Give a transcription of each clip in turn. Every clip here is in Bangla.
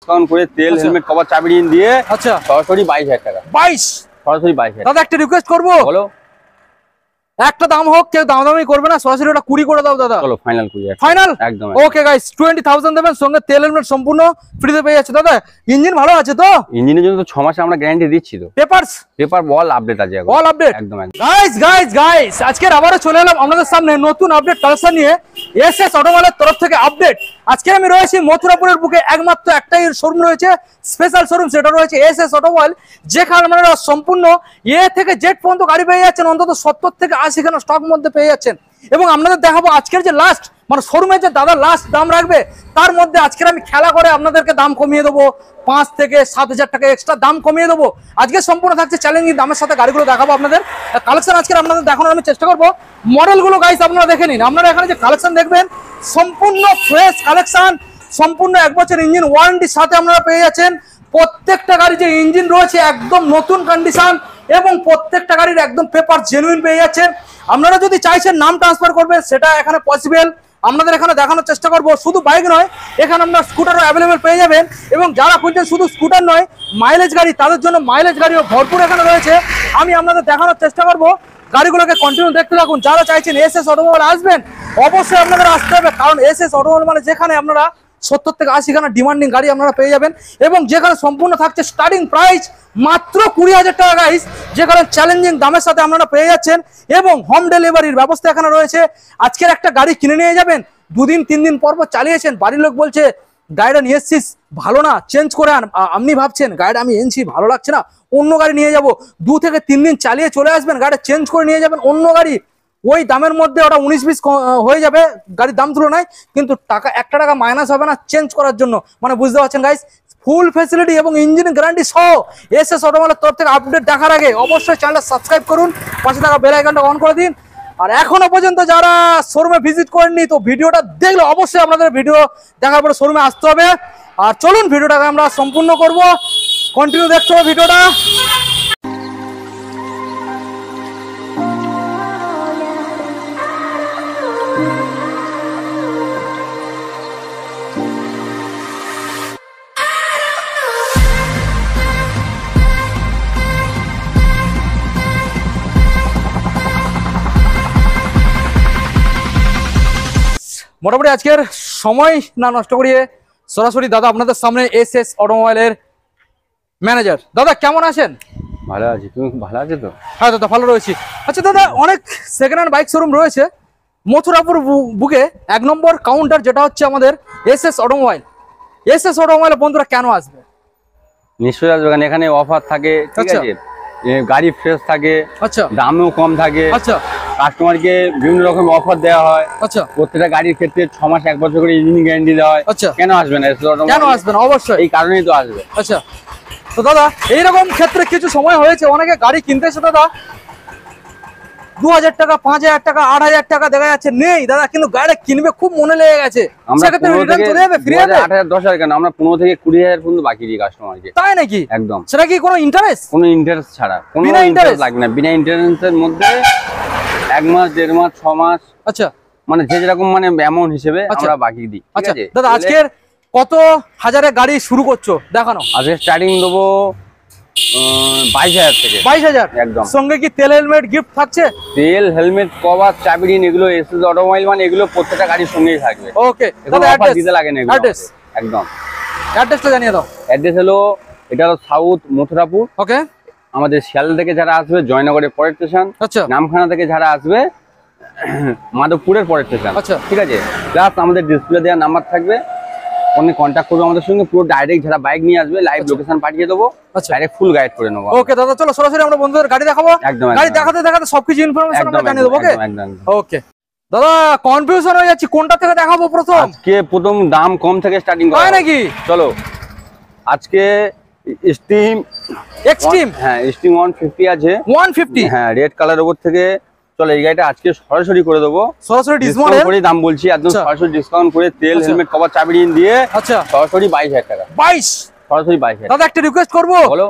ডিসকাউন্ট করে তেল হেলমেট কভার চাবি রিং দিয়ে আচ্ছা সরাসরি 22,000 টাকা। 22 সরাসরি 22,000। দাদা একটা রিকোয়েস্ট করবো, বলো একটা দাম হোক, কেউ দামাদামি করবে না, সরাসরি ওটা 20 করে দাও দাদা। চলো ফাইনাল 20,000 ফাইনাল একদম। ওকে গাইস 20,000 দেবেন, সঙ্গে তেল হেলমেট সম্পূর্ণ ফ্রিতে পেয়ে যাচ্ছে। দাদা ইঞ্জিন ভালো আছে তো? ইঞ্জিনের জন্য তো 6 মাসে আমরা গ্যারান্টি দিচ্ছি তো। পেপার অল আপডেট আছে এখন, অল আপডেট একদম একদম। গাইস আজকে আবারও চলে এলাম আপনাদের সামনে নতুন আপডেট কালেকশন নিয়ে। এসএস অটোমোবাইলের তরফ থেকে আপডেট। আজকে আমি রয়েছি মথুরাপুরের বুকে, একমাত্র একটাই শোরুম রয়েছে, স্পেশাল শোরুম, সেটা রয়েছে এসএস অটোমোবাইল, যেখানে আপনারা সম্পূর্ণ এ থেকে জেড পর্যন্ত গাড়ি পেয়ে যাচ্ছেন, অন্তত 70 থেকে 80 খানা স্টক মধ্যে পেয়ে যাচ্ছেন। এবং আপনাদের দেখাবো আজকের যে লাস্ট, মানে শোরুমের যে দাদা লাস্ট দাম রাখবে, তার মধ্যে আজকের আমি খেলা করে আপনাদেরকে দাম কমিয়ে দেবো, 5 থেকে 7,000 টাকা এক্সট্রা দাম কমিয়ে দেবো। আজকে সম্পূর্ণ থাকছে চ্যালেঞ্জিং দামের সাথে গাড়িগুলো দেখাবো আপনাদের। কালেকশন আজকে আপনাদের দেখানোর আমি চেষ্টা করবো। মডেলগুলো গাইস আপনারা দেখে নিন। আপনারা এখানে যে কালেকশন দেখবেন সম্পূর্ণ ফ্রেশ কালেকশন, সম্পূর্ণ 1 বছর ইঞ্জিন ওয়ারেন্টির সাথে আপনারা পেয়ে যাচ্ছেন। প্রত্যেকটা গাড়ি যে ইঞ্জিন রয়েছে একদম নতুন কন্ডিশন, এবং প্রত্যেকটা গাড়ির একদম পেপার জেনুইন পেয়ে যাচ্ছেন। আপনারা যদি চাইছেন নাম ট্রান্সফার করবেন, সেটা এখানে পসিবল। আপনাদের এখানে দেখানোর চেষ্টা করব। শুধু বাইক নয়, এখানে আপনার স্কুটারও অ্যাভেলেবেল পেয়ে যাবেন। এবং যারা খুঁজছেন শুধু স্কুটার নয়, মাইলেজ গাড়ি, তাদের জন্য মাইলেজ গাড়িও ভরপুর এখানে রয়েছে। আমি আপনাদের দেখানোর চেষ্টা করব। গাড়িগুলোকে কন্টিনিউ দেখতে থাকুন। যারা চাইছেন এসএস অটোমোবাইল আসবেন, অবশ্যই আপনাদের আসতে হবে, কারণ এসএস অটোমোবাইল মানে যেখানে আপনারা 70 থেকে 80 খানা ডিমান্ডিং গাড়ি আপনারা পেয়ে যাবেন, এবং যেখানে সম্পূর্ণ থাকছে স্টার্টিং প্রাইস মাত্র 20,000 টাকা গাইস, যেখানে চ্যালেঞ্জিং দামের সাথে আপনারা পেয়ে যাচ্ছেন। এবং হোম ডেলিভারির ব্যবস্থা এখানে রয়েছে। আজকের একটা গাড়ি কিনে নিয়ে যাবেন, 2 দিন 3 দিন পর চালিয়েছেন, বাড়ির লোক বলছে গাড়িটা নিয়ে এসছিস ভালো না, চেঞ্জ করে আন। আপনি ভাবছেন গাড়িটা আমি এনেছি ভালো লাগছে না, অন্য গাড়ি নিয়ে যাব, 2 থেকে 3 দিন চালিয়ে চলে আসবেন, গাড়ি চেঞ্জ করে নিয়ে যাবেন অন্য গাড়ি। ওই দামের মধ্যে ওটা 19-20 হয়ে যাবে গাড়ির দাম তুলনায়, কিন্তু টাকা 1 টাকা মাইনাস হবে না চেঞ্জ করার জন্য। মানে বুঝতে পারছেন গাইস, ফুল ফ্যাসিলিটি এবং ইঞ্জিন গ্যারান্টি সহ এসএস অটোমোবাইলের তরফ থেকে আপডেট দেখার আগে অবশ্যই চ্যানেলটা সাবস্ক্রাইব করুন, পাশে থাকা বেল আইকনটা অন করে দিন। আর এখনো পর্যন্ত যারা শোরুমে ভিজিট করেননি, তো ভিডিওটা দেখলে অবশ্যই আপনাদের ভিডিও দেখার পরে শোরুমে আসতে হবে। আর চলুন ভিডিওটাকে আমরা সম্পূর্ণ করব, কন্টিনিউ দেখতে হবে ভিডিওটা। মোটামুটি আজকের সময় না নষ্ট করিয়ে সরাসরি দাদা আপনাদের সামনে এসএস অটোমোবাইলের ম্যানেজার। দাদা কেমন আছেন? ভালো আছি, তুমি ভালো আছো তো? হ্যাঁ দাদা ভালো রয়েছি। আচ্ছা দাদা, অনেক সেকেন্ড হ্যান্ড বাইক শোরুম রয়েছে মথুরাপুর বুকে, 1 নম্বর কাউন্টার যেটা হচ্ছে আমাদের এসএস অটোমোবাইল। এসএস অটোমোবাইলের বন্ধুরা কেন আসবে? নিশ্চয়ই আসবে, কারণ এখানে অফার থাকে, ঠিক আছে, গাড়ি ফ্রেশ থাকে, আচ্ছা দামও কম থাকে, আচ্ছা কাস্টমারকে বিভিন্ন রকম অফার দেওয়া হয়, আচ্ছা প্রত্যেকটা গাড়ির ক্ষেত্রে 6 মাস 1 বছর করে ইঞ্জিন গ্যারান্টি দেওয়া হয়। আচ্ছা কেন আসবে না? কেন আসবে না? অবশ্যই এই কারণেই তো আসবে। আচ্ছা তো দাদা, এইরকম ক্ষেত্রে কিছু সময় হয়েছে অনেকে গাড়ি কিনতে এসে দাদা 2,000 টাকা, 5,000 টাকা, 8,000 টাকা দেখা যাচ্ছে নেই দাদা, কিন্তু গাড়িটা কিনবে খুব মনে লেগে গেছে, সেক্ষেত্রে রিটার্ন চলে যাবে, ফ্রি হবে? 8,000 10,000 কেন, আমরা 15 থেকে 20,000 পর্যন্ত বাকি দিই কাস্টমারকে। তাই নাকি? একদম। সেটা কি কোনো ইন্টারেস্ট? কোনো ইন্টারেস্ট ছাড়া, কোনো ইন্টারেস্ট লাগবে না, বিনা ইন্টারেস্টের মধ্যে 1 মাস 1.5 মাস 6 মাস, আচ্ছা, মানে যে যেরকম মানে অ্যামাউন্ট হিসেবে আমরা বাকি দিই। আচ্ছা দাদা, আজকের কত হাজারে গাড়ি শুরু করছো দেখানো? আজকে স্টার্টিং দেবো 22,000 থেকে। 22,000 একদম। সঙ্গে কি তেল হেলমেট গিফট থাকছে? তেল হেলমেট কভার চাবি রিং এগুলো এসএস অটোমোবাইল মানে এগুলো প্রত্যেকটা গাড়ির সঙ্গেই থাকবে। ওকে দাদা, অ্যাড্রেস দিতে লাগে না, অ্যাড্রেস একদম। অ্যাড্রেসটা জানিয়ে দাও। অ্যাড্রেস হলো, এটা হলো সাউথ মথুরাপুর। ওকে। আমাদের শিয়ালদা থেকে যারা আসবে জয়নগরের পরের স্টেশন, আচ্ছা। নামখানা থেকে যারা আসবে মাধবপুরের পরের স্টেশন, আচ্ছা ঠিক আছে। প্লাস আমাদের ডিসপ্লে দেওয়া নাম্বার থাকবে, উনি কন্ট্যাক্ট করবে আমাদের সঙ্গে, পুরো ডাইরেক্ট যারা বাইক নিয়ে আসবে লাইভ লোকেশন পাঠিয়ে দেবো, ডাইরেক্ট ফুল গাইড করে নেবো। ওকে দাদা, চলো সরাসরি আমরা বন্ধুদের গাড়ি দেখাবো। একদম, গাড়ি দেখাতে দেখাতে সবকিছু ইনফরমেশন আমরা জানিয়ে দেবো। ওকে ওকে দাদা, কনফিউশন হয়ে যাচ্ছে কোনটা থেকে দেখাবো প্রথম। আজকে প্রথম দাম কম থেকে স্টার্টিং করা নাকি? চলো আজকে স্টিম এক্সট্রিম, হ্যাঁ স্টিম 150 আছে, 150, হ্যাঁ রেড কালার উপর থেকে। চলো এই গাড়িটা আজকে সরাসরি করে দেবো, সরাসরি ডিসকাউন্ট করে দাম বলছি, একদম সরাসরি ডিসকাউন্ট করে তেল হেলমেট কভার চাবি রিং দিয়ে, আচ্ছা, সরাসরি 22,000 টাকা। 22, সরাসরি 22,000। দাদা একটা রিকোয়েস্ট করব, বলো।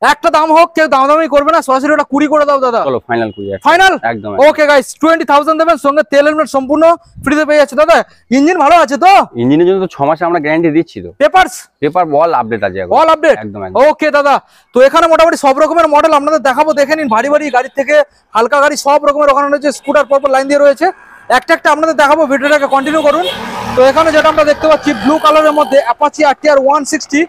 একটা দাম হোক, কেউ দামাদামি করবে না, সরাসরি ওটা 20 করে দাও দাদা। চলো ফাইনাল 20। ফাইনাল একদম। ওকে গাইস 20,000 দেবেন, সঙ্গে তেল হেলমেট সম্পূর্ণ ফ্রিতে পেয়ে যাচ্ছে দাদা। ইঞ্জিন ভালো আছে তো? ইঞ্জিনের জন্য তো 6 মাসে আমরা গ্যারান্টি দিচ্ছি তো। পেপার অল আপডেট আছে এখন। অল আপডেট একদম। ওকে দাদা, তো এখানে মোটামুটি সব রকমের মডেল আপনাদের দেখাবো, দেখে নিন। ভারী ভারী গাড়ি থেকে হালকা গাড়ি সব রকমের ওখানে রয়েছে, স্কুটার পরপর লাইন দিয়ে রয়েছে, একটা একটা আপনাদের দেখাবো। ভিডিওটাকে কন্টিনিউ করুন। তো এখানে যেটা আমরা দেখতে পাচ্ছি ব্লু কালারের মধ্যে অ্যাপাচি RTR 160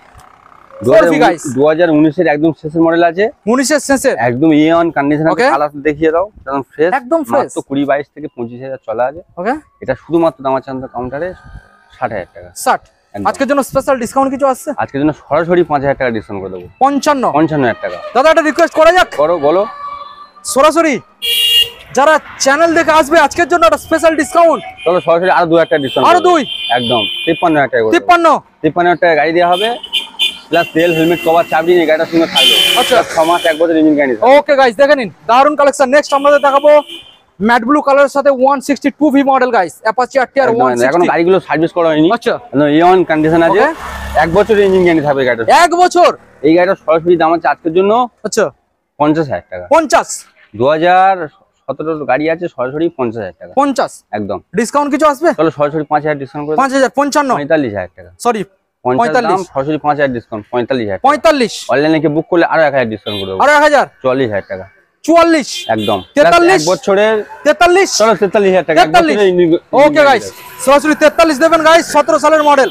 2019 এর একদম শেষের মডেল আছে। 19 এর শেষের একদম A1 কন্ডিশন আছে। কালার দেখিয়ে দাও, একদম ফ্রেশ, একদম ফ্রেশ। মাত্র 20-22 থেকে 25,000 চলা আছে। ওকে, এটা শুধুমাত্র দামাচান্দা কাউন্টারে 60,000 টাকা। 60। আজকের জন্য স্পেশাল ডিসকাউন্ট কিছু আসছে? আজকের জন্য সরাসরি 5,000 টাকা ডিসকাউন্ট করে দেবো। 55,000 টাকা। দাদা একটা রিকোয়েস্ট করা যাক? করো, বলো। সরাসরি যারা চ্যানেল দেখে আসবে আজকের জন্য একটা স্পেশাল ডিসকাউন্ট। চলো সরাসরি আরো 2,000 টাকা ডিসকাউন্ট। আরো 2 একদম 53,000 টাকা। 53,000 টাকা গাড়ি দেওয়া হবে, প্লাস তেল হেলমেট কভার চাবি নিয়ে গাড়িটার সঙ্গে থাকবে। আচ্ছা, 6 মাস 1 বছর ইঞ্জিন গ্যারান্টি। ওকে গাইস দেখে নিন, দারুন কালেকশন। নেক্সট আমরা দেখাবো ম্যাট ব্লু কালারের সাথে 162V model guys, Apache RTR 160। এখন গাড়িগুলো সার্ভিস করা হয়নি। আচ্ছা, A1 কন্ডিশন আছে, 1 বছরের ইঞ্জিন গ্যারান্টি থাকবে গাড়িটা। 1 বছর। এই গাড়িটার সরাসরি দাম আছে আজকের জন্য। আচ্ছা, 50,000 টাকা। 50। 2017 গাড়ি আছে, সরাসরি 50,000 টাকা। 50 একদম। ডিসকাউন্ট কিছু আসবে? চলো সরাসরি 5,000 ডিসকাউন্ট করে। 5000 55 45,000 টাকা। সরি 45, সরাসরি 5,000 ডিসকাউন্ট 45,000। 45 অনলাইনে কি বুক করলে আরো 1,000 ডিসকাউন্ট করে দেবো। আরো 1000 44,000 টাকা। 44 একদম। 43 1 বছরের 43। চলো 43,000 টাকা। 43 ওকে গাইস, সরাসরি 43 দেবেন গাইস। 17 সালের মডেল।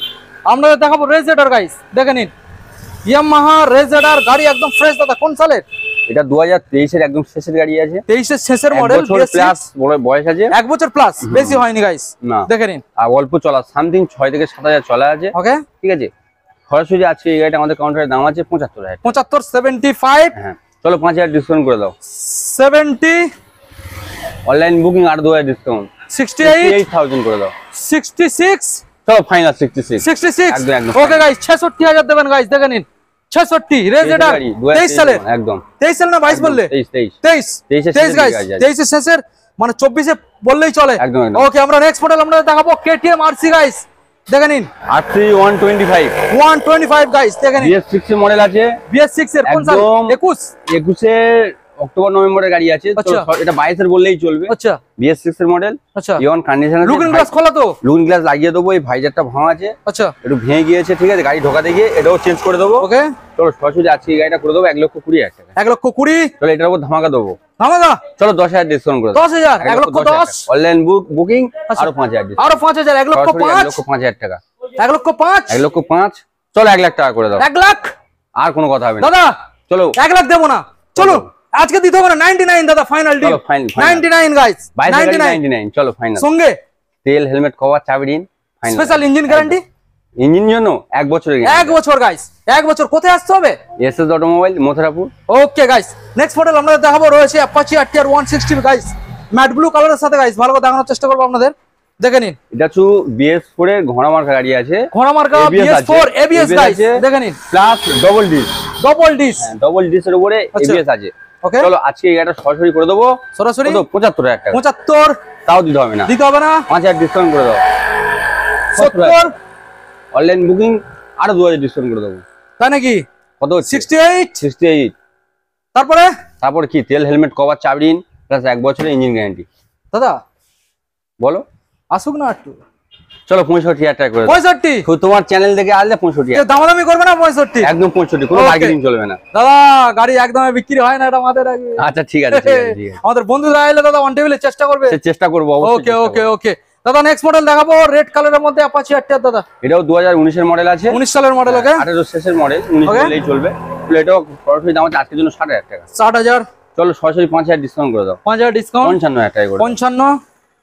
আমরা দেখাবো রেজেডার গাইস, দেখে নিন ইয়ামাহা রেজেডার গাড়ি একদম ফ্রেশ দাদা। কোন সালের? এটা 2023 এর একদম শেষের গাড়ি আছে। 23 এর শেষের মডেল, প্লাস বয়স আছে 1 বছর প্লাস, বেশি হয়নি গাইস। দেখে নিন, আর অল্প চলা, সামথিং 6 থেকে 7,000 চলা আছে। ওকে, ঠিক আছে। সরাসরি আজকে এই গাড়িটা আমাদের কাউন্টারের দাম আছে 75,000। 75 হ্যাঁ, চলো 5,000 ডিসকাউন্ট করে দাও। 70 অনলাইন বুকিং আর 2,000 ডিসকাউন্ট 68,000 করে দাও। 66 চলো ফাইনাল 66। একদম। ওকে গাইস 66,000 দেবেন গাইস, দেখে নিন 66 রেজেডার 23 সালের। একদম 23 সাল না 22 বললে? 23 গাইস, 23 এর শেষের মানে 24 এ বললেই চলে। একদম। ওকে, আমরা নেক্সট মডেল আমরা দেখাবো KTM RC গাইস, দেখে নিন RC 125 গাইস, দেখে নিন BS6 এর মডেল আছে। BS6 এর কোন সাল? 21 অক্টোবর নভেম্বরের গাড়ি আছে। এটা 22 এর বললেই চলবে। আচ্ছা, BS6 এর মডেল। আচ্ছা, A1 কন্ডিশন আছে। লুকিং গ্লাস খোলা তো? লুকিং গ্লাস লাগিয়ে দেবো। এই ভাইজারটা ভাঙা আছে। আচ্ছা, একটু ভেঙে গিয়েছে। ঠিক আছে, গাড়ি ঢোকাতে গিয়ে এটাও চেঞ্জ করে দেবো। ওকে, চলো সরাসরি আজকে এই গাড়িটা করে দেবো 1,20,000 টাকা। 1,20,000। চলো এটার উপর ধামাকা দেবো। ধামাকা? চলো 10,000 ডিসকাউন্ট করে দাও। 10,000 1,10,000। অনলাইন বুকিং আরো 5,000 ডিসকাউন্ট। আরো 5,000 1,05,000 টাকা। 1,05,000 1,05,000। চলো 1,00,000 টাকা করে দাও। 1,00,000 আর কোনো কথা হবে না দাদা। চলো 1,00,000 দেবো না। চলো আজকে দিতে হবে না। 99 দাদা, ফাইনাল ডিল। 99 গাইস, 99। চলো ফাইনাল। সঙ্গে তেল হেলমেট কভার চাবি দিন। Special engine guarantee. ইঞ্জিন জন্য 1 বছরের গ্যারান্টি। 1 বছর গাইস, 1 বছর। কোথায় আসতে হবে? SS automobile, Mathurapur. Okay guys, next model আমরা দেখাবো রয়েছে Apache RTR 160 guys, matte blue কালারের সাথে গাইস। ভালো করে দেখানোর চেষ্টা করব আপনাদের, দেখে নিন। এটা হচ্ছে BS4 এর ঘোড়া মার্কা গাড়ি আছে। ঘোড়া মার্কা BS4 ABS গাইস, দেখে নিন। প্লাস ডবল ডিস এর উপরে ABS আছে। ওকে, চলো আজকে এই গাড়িটা সরাসরি করে দেবো। সরাসরি 75,000 টাকা। 75 তাও দিতে হবে না। 5,000 ডিসকাউন্ট করে দাও। 70 অনলাইন বুকিং আরো 2,000 ডিসকাউন্ট করে দেবো। তাই নাকি? কত? 68। তারপরে কি? তেল হেলমেট কভার চাবি দিন, প্লাস 1 বছরের ইঞ্জিন গ্যারান্টি। দাদা বলো, আসুক না একটু। চলো 65,000 টাকা করে। 65 তোমার চ্যানেল থেকে আসলে 65,000। দামাদামি করবে না? 65 একদম 65, কোনো মার্কেটিং চলবে না দাদা। গাড়ি একদমই বিক্রি হয় না, এটা আমাদের। আচ্ছা ঠিক আছে। আমাদের বন্ধুরা আইলে দাদা অন টেবিলে চেষ্টা করবে। চেষ্টা করবো। ওকে দাদা, নেক্সট মডেল দেখাবো রেড কালারের মধ্যে অ্যাপাচি RTR দাদা। এটাও 2019 এর মডেল আছে। 19 সালের মডেল। ওকে, 18 শেষের মডেল, 19 বললেই চলবে। এটাও সরাসরি দাম আছে আজকের জন্য 60,000 টাকা। 60,000। চলো সরাসরি 5,000 ডিসকাউন্ট করে দাও। 5,000 ডিসকাউন্ট 55,000 টাকা করে।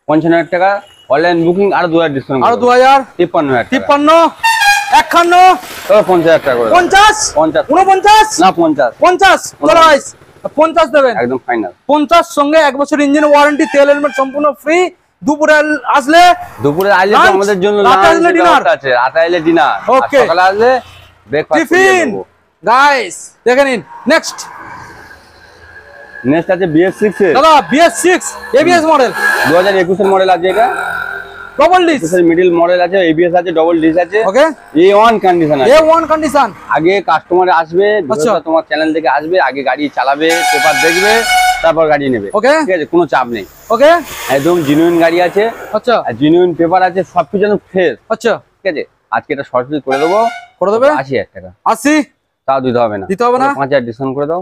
55 টাকা। অনলাইন বুকিং আরো 2,000 ডিসকাউন্ট। আরো 2,000। 53,000 টাকা। 53 51 চলো 50,000 টাকা করে। 50 49 না 50। 50 চলো গাইস 50 দেবেন একদম ফাইনাল। 50 সঙ্গে 1 বছর ইঞ্জিন ওয়ারেন্টি, তেল হেলমেট সম্পূর্ণ ফ্রি। দুপুরে আসলে আমাদের জন্য ডিনার আছে। রাতে আসলে ডিনার। ওকে, সকালে আসলে ব্রেকফাস্ট টিফিন গাইস, দেখে নিন। নেক্সট আছে BS6 এর দাদা। BS6 ABS মডেল 2021 এর মডেল আছে। এটা ডবল ডিস মিডল মডেল আছে, এবিএস আছে, ডবল ডিস আছে। ওকে, A1 কন্ডিশন আছে। A1 condition. আগে কাস্টমার আসবে, ভিডিওটা তোমার চ্যানেল থেকে আসবে, আগে গাড়ি চালাবে, পেপার দেখবে, তারপর গাড়ি নেবে। ওকে, ঠিক আছে, কোনো চাপ নেই। ওকে, একদম জেনুইন গাড়ি আছে। আচ্ছা, আর জেনুইন পেপার আছে, সবকিছু একদম ফ্রেশ। আচ্ছা, ঠিক আছে, আজকে এটা সরাসরি করে দেবো। করে দেবে 80,000 টাকা। 80, তাও দিতে হবে না, দিতে হবে না। 5,000 ডিসকাউন্ট করে দাও,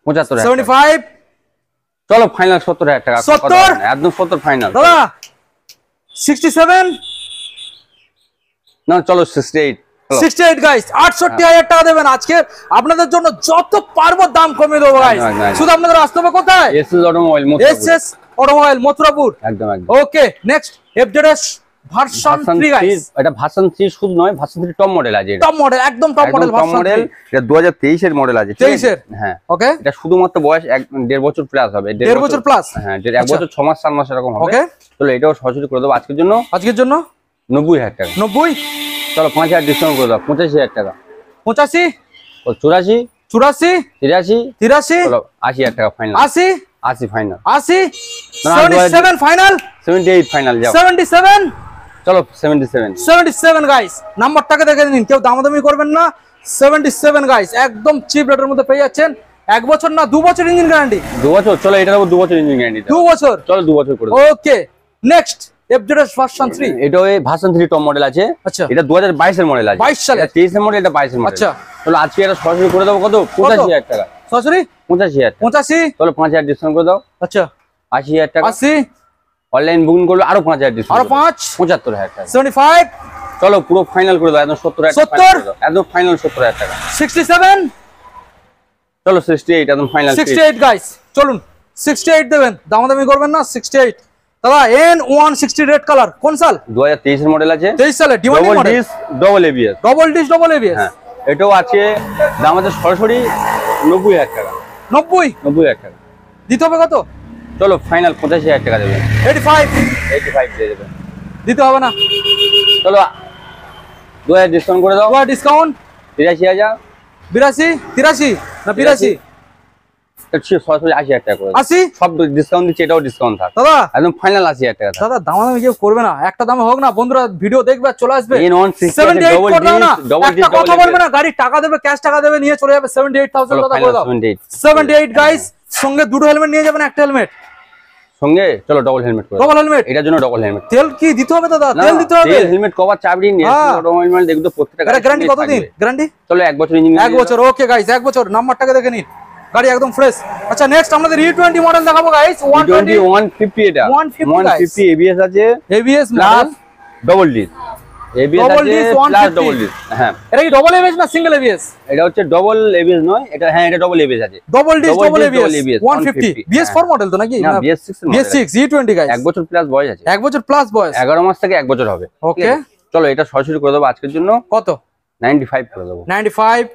75,000। 75, চলো ফাইনাল 70,000 টাকা। 70, একদম 70 ফাইনাল। দাদা 67, না চলো 68। 68 গাইস, 68,000 টাকা দেবেন। আজকে আপনাদের জন্য যত পারবো দাম কমিয়ে দেবো গাইস। শুধু আপনাদের আসতে হবে কোথায়? SS automobile, SS automobile Mathurapur. একদম একদম। ওকে, নেক্সট FZS ভার্সন 3 গাইস। এটা ভার্সন 3 শুধু নয়, ভার্সন 3 টপ মডেল আছে। টপ মডেল, একদম টপ মডেল ভার্সন মডেল। এটা 2023 এর মডেল আছে। 23 এর, হ্যাঁ। ওকে, এটা শুধুমাত্র বয়স 1.5 বছর প্লাস হবে। 1.5 বছর প্লাস। হ্যাঁ, 1 বছর 6 মাস 7 মাস এরকম হবে। ওকে, চলো এটাও সরাসরি করে দেবো আজকের জন্য। আজকের জন্য 90,000 টাকা। 90, চলো 5,000 ডিসকাউন্ট করে দাও, 85,000 টাকা। 85, 84, 84, 83, 83, চলো 80,000 টাকা ফাইনাল। 80, 80 ফাইনাল। 80, 77 ফাইনাল। 78 ফাইনাল যাও। 77, চলো 77। 77 গাইস, নাম্বারটাকে দেখে নিন, কেউ দামাদামি করবেন না। 77 গাইস, একদম চিপ রেটের মধ্যে পেয়ে যাচ্ছেন। 1 বছর না 2 বছর ইঞ্জিন গ্যারান্টি। 2 বছর। চলো এটা 2 বছর ইঞ্জিন গ্যারান্টি। 2 বছর, চলো 2 বছর করে দাও। ওকে, নেক্সট FZS ভার্সন 3। এটা ওই ভার্সন 3 টপ মডেল আছে। আচ্ছা, এটা 2022 এর মডেল আছে। 22 সালে। এটা 23 এর মডেল, এটা 22 এর মডেল। আচ্ছা, চলো আজকে এটা সরাসরি করে দাও কত? 85,000 টাকা। সরাসরি 85,000। 85, চলো 5,000 ডিসকাউন্ট করে দাও। আচ্ছা, 80,000 টাকা। 80, অনলাইন বুকিং করলে আরো 5,000 ডিসকাউন্ট। আরো 5, 75,000 টাকা। 75, চলো পুরো ফাইনাল করে দাও, একদম 70,000 টাকা। 70, একদম ফাইনাল 70,000 টাকা। 67, চলো 68 একদম ফাইনাল। 68 গাইস, চলুন 68 দেবেন, দামাদামি করবেন না। 68 দাদা, N160 রেড কালার, কোন সাল? 2023 এর মডেল আছে। 23 সালে, demanding model, double ABS. Double disc, double ABS. হ্যাঁ, এটাও আছে। দাম আছে সরাসরি 90,000 টাকা। 90 টাকা। দিতে হবে কত? চলো ফাইনাল 85,000 টাকা দেবেন। 85, 85 দিয়ে দেবেন। দিতে হবে না। চলো 2,000 ডিসকাউন্ট করে দাও। ডিসকাউন্ট 83,000। 82, 83 না 82? সরাসরি 80,000 টাকা করে 80, সব ডিসকাউন্ট দিচ্ছে, এটাও ডিসকাউন্ট থাক। দাদা একদম ফাইনাল 80,000 টাকা। দাদা দামাদামি কেউ করবে না, একটা দামে হোক না। বন্ধুরা ভিডিও দেখবে আর চলে আসবে। 78 করে দাও না, একটা কথা বলবে না, গাড়ি টাকা দেবে, ক্যাশ টাকা দেবে, নিয়ে চলে যাবে। 78,000 দাদা করে দাও। 78 গাইস, সঙ্গে দুটো হেলমেট নিয়ে যাবেন, একটা হেলমেট সঙ্গে। চলো ডবল হেলমেট করে দাও। ডবল হেলমেট, এটার জন্য ডবল হেলমেট। তেল কি দিতে হবে দাদা? তেল দিতে হবে। হেলমেট কভার চাবি নিয়ে অটোমোবাইল দেখো প্রত্যেকটা গাড়ি। গ্যারান্টি কতদিন? গ্যারান্টি চলো 1 বছর ইঞ্জিন। 1 বছর। ওকে গাইস, 1 বছর। নাম্বারটাকে দেখে নিন, গাড়ি একদম ফ্রেশ। আচ্ছা, নেক্সট আমাদের E20 মডেল দেখাবো গাইস। 120 150 এটা 150 এবিএস আছে, ABS plus double disc. ABS Double আছে disc, প্লাস 150 ডবল ডিস। হ্যাঁ, এটা কি ডবল ABS না সিঙ্গেল ABS? এটা হচ্ছে ডবল এবিএস নয়, এটা হ্যাঁ এটা ডবল এবিএস আছে। Double disc, double double ABS ABS, 150 BS4 model তো নাকি? না BS6 BS6 E20 গাইস। 1 বছর প্লাস বয়স আছে। 1 বছর প্লাস বয়স, 11 মাস থেকে 1 বছর হবে। ওকে, চলো এটা সরাসরি করে দেবো আজকের জন্য। কত? 95 করে দেবো। 95,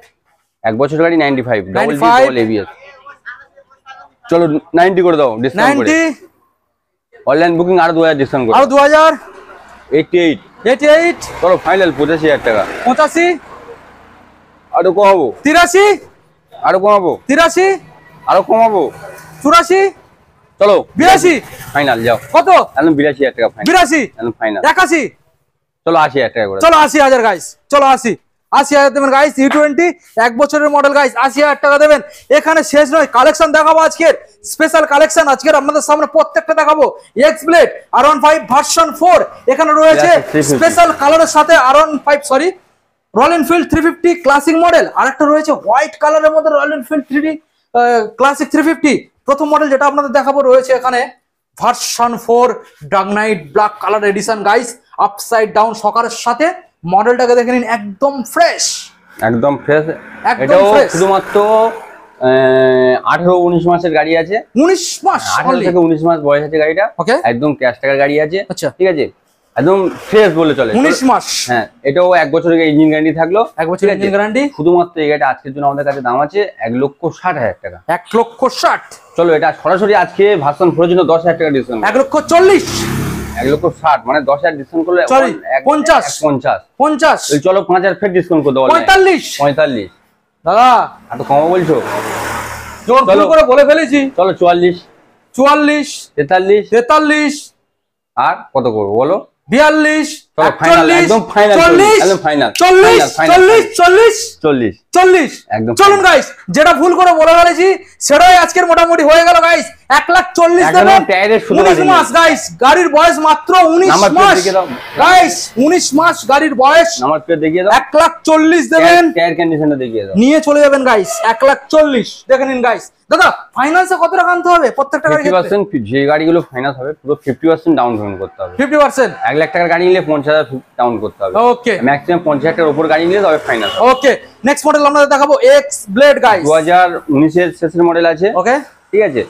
1 বছর গাড়ি 95 ডবল ডিস 95, ডবল এবিএস। চলো 90 করে দাও ডিসকাউন্ট করে। 90, অনলাইন বুকিং আরো 2,000 ডিসকাউন্ট করে। আর 2000, 88। 88, চলো ফাইনাল 85,000 টাকা। 85, আরো কমাবো। 83, আরো কমাবো। 83, আরো কমাবো। 84, চলো 82, ফাইনাল যাও। কত? একদম 82,000 টাকা ফাইনাল। 82, একদম ফাইনাল। 81, চলো 80,000 টাকা করে। চলো 80,000 গাইস, চলো 80,000 দেবেন গাইস। E20 1 বছরের মডেল গাইস, 80,000 টাকা দেবেন। এখানে শেষ নয়, কালেকশন দেখাবো আজকের, স্পেশাল কালেকশন আজকের আপনাদের সামনে প্রত্যেকটা দেখাবো। এক্স ব্লেড R15 ভার্সন 4 এখানে রয়েছে স্পেশাল কালারের সাথে R15 sorry Royal Enfield 350 classic model, আর একটা রয়েছে হোয়াইট কালারের মধ্যে রয়্যাল এনফিল্ড 3D ক্লাসিক 350 প্রথম মডেল যেটা আপনাদের দেখাবো রয়েছে এখানে version 4 Dark Knight black colour edition guys, upside down সকারের সাথে। মডেলটাকে দেখে নিন, একদম ফ্রেশ, একদম ফ্রেশ। এটাও শুধুমাত্র 18-19 মাসের গাড়ি আছে। 19 মাস 18 থেকে 19 মাস বয়স আছে গাড়িটা। ওকে, একদম ক্যাশ টাকার গাড়ি আছে। আচ্ছা, ঠিক আছে, একদম ফ্রেশ বলে চলে। 19 মাস। হ্যাঁ, এটাও 1 বছরের ইঞ্জিন গ্যারান্টি থাকলো। 1 বছরের ইঞ্জিন গ্যারান্টি। শুধুমাত্র এই গাড়িটা আজকের জন্য আমাদের কাছে দাম আছে 1,60,000 টাকা। 1,60,000। চলো এটা সরাসরি আজকে ভার্সন 4 এর জন্য 10,000 টাকা ডিসকাউন্ট। 1,40,000। 1,60,000 মানে 10,000 ডিসকাউন্ট করলে সরি 50 50। চলো 5,000 ফের ডিসকাউন্ট করে দেবো। 45 দাদা, এত কম বলছো? জোর করে বলে ফেলেছি। চলো 44 44 43 43। আর কত করবো বলো? 42 একদম ফাইনাল 40 একদম ফাইনাল 40 একদম চলুন গাইস, যেটা ভুল করে বলে ফেলেছি সেটাই আজকের মোটামুটি হয়ে গেল গাইস। 1,40,000 দেবেন, 19 মাস গাইস, গাড়ির বয়স মাত্র 19 মাস গাইস, 19 মাস গাড়ির বয়স। আমার প্লেট দেখিয়ে দাও, 1,40,000 দেবেন, টায়ার কন্ডিশনটা দেখিয়ে দাও, নিয়ে চলে যাবেন গাইস। 1,40,000 দেখে নিন গাইস। দাদা ফাইন্যান্সে কত টাকা আনতে হবে প্রত্যেকটা গাড়ি ক্ষেত্রে? 50% যে গাড়িগুলো ফাইন্যান্স হবে পুরো 50% ডাউন পেমেন্ট করতে হবে। 50%? 1 লাখ টাকার গাড়ি নিলে 50,000 ডাউন করতে হবে। ওকে, ম্যাক্সিমাম 50,000 টাকার উপর গাড়ি নিলে তবে ফাইন্যান্স। ওকে, নেক্সট মডেল আমরা দেখাবো এক্স ব্লেড গাইস। 2019 এর শেষের মডেল আছে। ওকে, ঠিক আছে,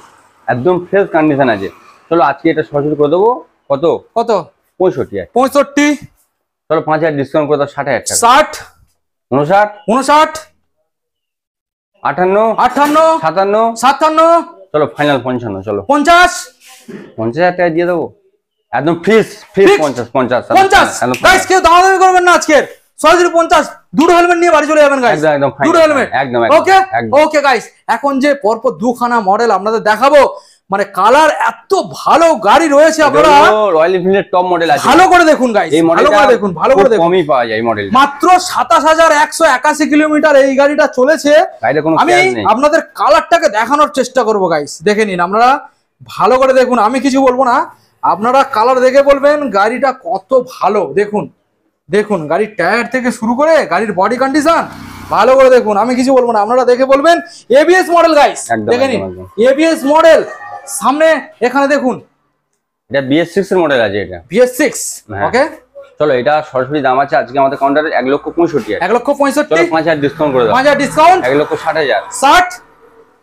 একদম ফ্রেশ কন্ডিশন আছে। চলো আজকে এটা সরাসরি করে দেবো। কত? 65,000। চলো 5,000 ডিসকাউন্ট করে দাও, 60,000 টাকা। 60, 59, 58, 57, 57, চলো ফাইনাল 55। চলো 50, 50,000 টাকা দিয়ে দেবো একদম ফ্রিজ 50 গাইস। কেউ দামাদামি করবেন না আজকের, সরাসরি 50। দুটো হেলমেট নিয়ে বাড়ি চলে যাবেন গাইস, একদম দুটো হেলমেট একদম। ওকে ওকে গাইস, এখন যে পরপর দুখানা মডেল আপনাদের দেখাবো, মানে কালার এত ভালো গাড়ি রয়েছে, আপনারা রয়্যাল এনফিল্ডের টপ মডেল আছে, ভালো করে দেখুন গাইস, ভালো করে দেখুন, ভালো করে দেখুন। কমই পাওয়া যায় এই মডেল, মাত্র 27,181 কিলোমিটার এই গাড়িটা চলেছে। আমি আপনাদের কালারটাকে দেখানোর চেষ্টা করব গাইস, দেখে নিন আপনারা ভালো করে দেখুন, আমি কিছু বলবো না, আপনারা কালার দেখে বলবেন গাড়িটা কত ভালো। দেখুন দেখুন, গাড়ির টায়ার থেকে শুরু করে গাড়ির বডি কন্ডিশন ভালো করে দেখুন, আমি কিছু বলবো না, আপনারা দেখে বলবেন। এবিএস মডেল গাইস, দেখে নিন এবিএস মডেল। সামনে এখানে দেখুন, এটা BS6 এর মডেল আছে, এটা BS6। ওকে, চলো এটা সরাসরি দাম আছে আজকে আমাদের কাউন্টারে 1,65,000। 1,65,000, 5,000 ডিসকাউন্ট করে দাও, 5,000 ডিসকাউন্ট, 1,60,000। 60,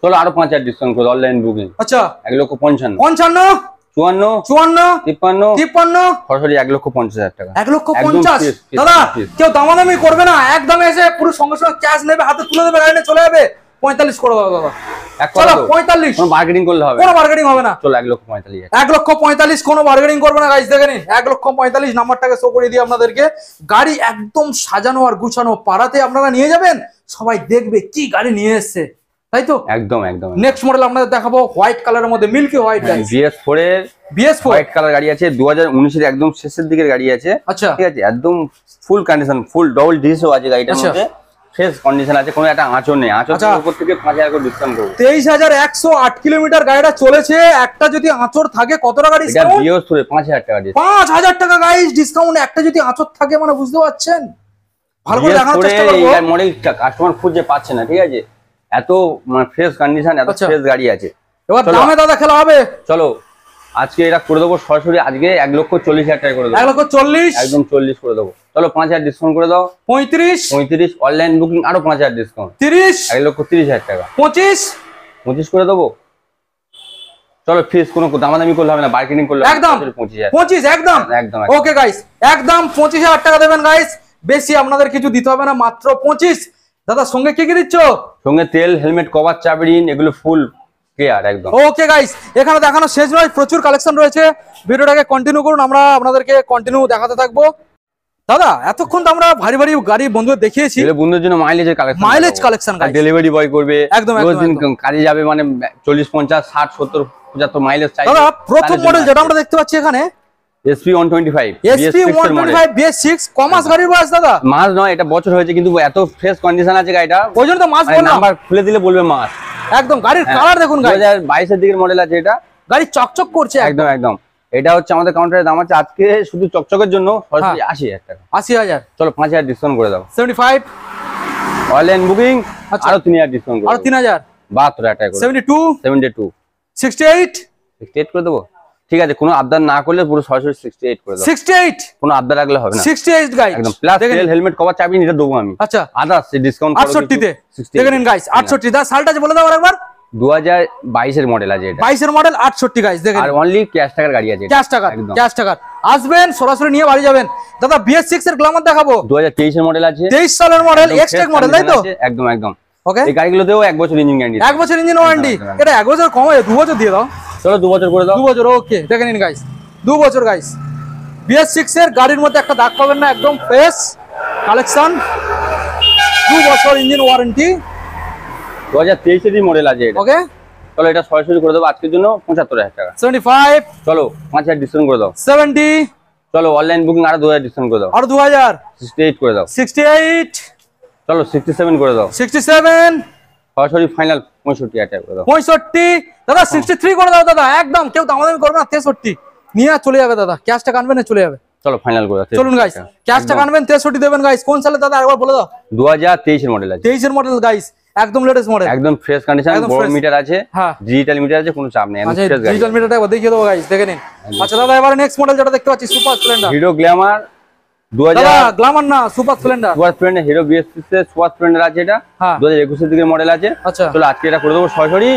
চলো আরো 5,000 ডিসকাউন্ট করে দাও, অনলাইন বুকিং। আচ্ছা 1,55,000, 55, 54, 54, 53, সরাসরি 1,50,000 টাকা। 1,50,000। দাদা কেউ দামাদামি করবে না, একদম এসে পুরো সঙ্গে সঙ্গে ক্যাশ নেবে, হাতে তুলে দেবে, গাড়ি নিয়ে চলে যাবে। 45 করে দাও দাদা, চলো 45। কোনো বার্গেনিং করলে হবে? কোনো বার্গেনিং হবে না, চলো 1,45,000। 1,45,000, কোনো বার্গেনিং করবে না গাইস, দেখে নিন 1,45,000 নাম্বারটাকে শো করে দিই আপনাদেরকে। গাড়ি একদম সাজানো আর গুছানো, পাড়াতে আপনারা নিয়ে যাবেন, সবাই দেখবে কি গাড়ি নিয়ে এসেছে, তাই তো? একদম একদম। নেক্সট মডেল আপনাদের দেখাবো হোয়াইট কালারের মধ্যে, মিল্কি হোয়াইট গাইস। BS4 এর হোয়াইট কালার গাড়ি আছে, 2019 এর একদম শেষের দিকের গাড়ি আছে। আচ্ছা, ঠিক আছে, একদম ফুল কন্ডিশন, ফুল ডবল ডিসও আছে গাড়িটার মধ্যে, ফ্রেশ কন্ডিশন আছে, কোনো একটা আঁচড় নেই। আঁচড়ের উপর থেকে 5,000 করে ডিসকাউন্ট করব। 23,108 কিলোমিটার গাড়িটা চলেছে, একটা যদি আঁচড় থাকে কত টাকা ডিসকাউন্ট? এটা BS4 5,000 টাকা ডিসকাউন্ট, 5,000 টাকা গাইস ডিসকাউন্ট। একটা যদি আঁচড় থাকে, মানে বুঝতে পারছেন, ভালো করে দেখানোর চেষ্টা করব। এই মডেলটা কাস্টমার খুঁজে পাচ্ছে না, ঠিক আছে, এত ফ্রেশ কন্ডিশন, এত ফ্রেশ গাড়ি আছে। এবার দামে দাদা খেলা হবে। চলো আজকে এটা করে দেবো সরাসরি, আজকে 1,40,000 টাকা করে দেবো, 1,40,000 একদম 40 করে দেবো। চলো 5,000 ডিসকাউন্ট করে দাও, 35, অনলাইন বুকিং আরো 5,000 ডিসকাউন্ট, 30, 1,30,000 টাকা, 25 করে দেবো। চলো ফিক্স, কোনো দামাদামি করলে হবে না, বার্গেনিং করলে একদম 25, একদম একদম। ওকে গাইস, একদম 25,000 টাকা দেবেন গাইস, বেশি আপনাদের কিছু দিতে হবে না, মাত্র 25। দাদা সঙ্গে কি কি দিচ্ছ? সঙ্গে তেল, হেলমেট, কভার, চাবি, এগুলো ফুল কেয়ার একদম। ওকে গাইস, এখানে দেখানো শেষ নয়, প্রচুর কালেকশন রয়েছে, ভিডিওটাকে কন্টিনিউ করুন, আমরা আপনাদেরকে কন্টিনিউ দেখাতে থাকবো। দাদা এতক্ষণ তো আমরা ভারী ভারী গাড়ি বন্ধুদের দেখিয়েছি, বন্ধুদের জন্য মাইলেজের collection, mileage collection guys, delivery boy করবে, একদম কাজে যাবে, মানে 40, 50, 60, 70, 75 মাইলেজ চাই। দাদা প্রথম মডেল যেটা আমরা দেখতে পাচ্ছি এখানে SP125, BS6 কমাস গাড়ির বয়স দাদা? মাস নয়, এটা বছর হয়েছে, কিন্তু এত ফ্রেশ কন্ডিশন আছে গাড়িটা, ওই জন্য তো মাস বললাম, নাম্বার খুলে দিলে বলবে মাস। একদম গাড়ির কালার দেখুন গাইস, 2022 এর দিকের মডেল আছে, এটা গাড়ি চকচক করছে একদম একদম। এটা হচ্ছে আমাদের কাউন্টারের দাম আছে আজকে শুধু চকচকের জন্য সরাসরি 80,000 টাকা, 80,000। চলো 5,000 ডিসকাউন্ট করে দাও, 75, অনলাইন বুকিং আরো 3,000 ডিসকাউন্ট করে, আরো 3,000, 72,000 টাকা করে, 72, 68 করে দেবো। ঠিক আছে, কোনো আবদার না করলে পুরো সরাসরি 68 করে দাও, 68, কোনো আবদার রাখলে হবে না, 68 গাইস একদম। প্লাস তেল, হেলমেট, কভার, চাবি নিতে দেবো আমি। আচ্ছা, আদার্স ডিসকাউন্ট 68 তে দেখে নিন গাইস, 68। দা সালটা বলে দাও আরেকবার। 2022 এর মডেল আছে, এটা 22 এর মডেল, 68 গাইস দেখেন, আর অনলি ক্যাশ টাকার গাড়ি আছে, ক্যাশ টাকা আসবেন, সরাসরি নিয়ে বাড়ি যাবেন। দাদা BS6 এর গ্ল্যামার দেখাবো, 2023 এর মডেল আছে, 23 সালের মডেল, এক্সটেক মডেল, তাই তো? একদম একদম। ওকে, এই গাড়িগুলোতেও 1 বছর ইঞ্জিন গ্যারান্টি, 1 বছর ইঞ্জিন ওয়ারেন্টি। এটা 1 বছর কম, 2 বছর দিয়ে দাও, চলো 2 বছর করে দাও, 2 বছর। ওকে দেখে নিন গাইস, 2 বছর গাইস। BS6 এর গাড়ির মধ্যে একটা দাগ পাবেন না, একদম ফ্রেশ কালেকশন, 2 বছর ইঞ্জিন ওয়ারেন্টি, 2023 এর মডেল আছে এটা। ওকে, চলো এটা সরাসরি করে দেবো আজকের জন্য 75,000 টাকা, 75, চলো 5,000 ডিসকাউন্ট করে দাও, 70, চলো অনলাইন বুকিং আরো 2000 ডিসকাউন্ট করে দাও, আর 2000 68 করে দাও, 68 চলো 67 করে দাও, 67 সরাসরি ফাইনাল 65 টাকা করে দাও, 65 দাদা 63 করে দাও দাদা, একদম কেউ দামাদামি করবে না, 63 নিয়ে চলে যাবে দাদা, ক্যাশটা কানবেন না চলে যাবে। চলো ফাইনাল করে দাও, চলুন গাইস, ক্যাশটা কানবেন 63 দেবেন গাইস। কোন সালে দাদা একবার বলে দাও? 2023 এর মডেল আছে, 23 এর মডেল গাইস, একদম লেটেস্ট মডেল, একদম ফ্রেশ কন্ডিশন, বড় মিটার আছে, হ্যাঁ ডিজিটাল মিটার আছে, কোনো চাপ নেই, একদম আচ্ছা ফ্রেশ গাড়ি। ডিজিটাল মিটারটা একবার দেখিয়ে দেবো গাইস, দেখে নিন। আচ্ছা দাদা এবারে নেক্সট মডেল যেটা দেখতে পাচ্ছি সুপার স্প্লেন্ডার, হিরো গ্ল্যামার দাদা গ্ল্যামার না super Splendor, super Splendor hero BS6 এর সুপার স্প্লেন্ডার আছে, এটা 2021 এর দিকের মডেল আছে। আচ্ছা চলো আজকে এটা করে দেবো সরাসরি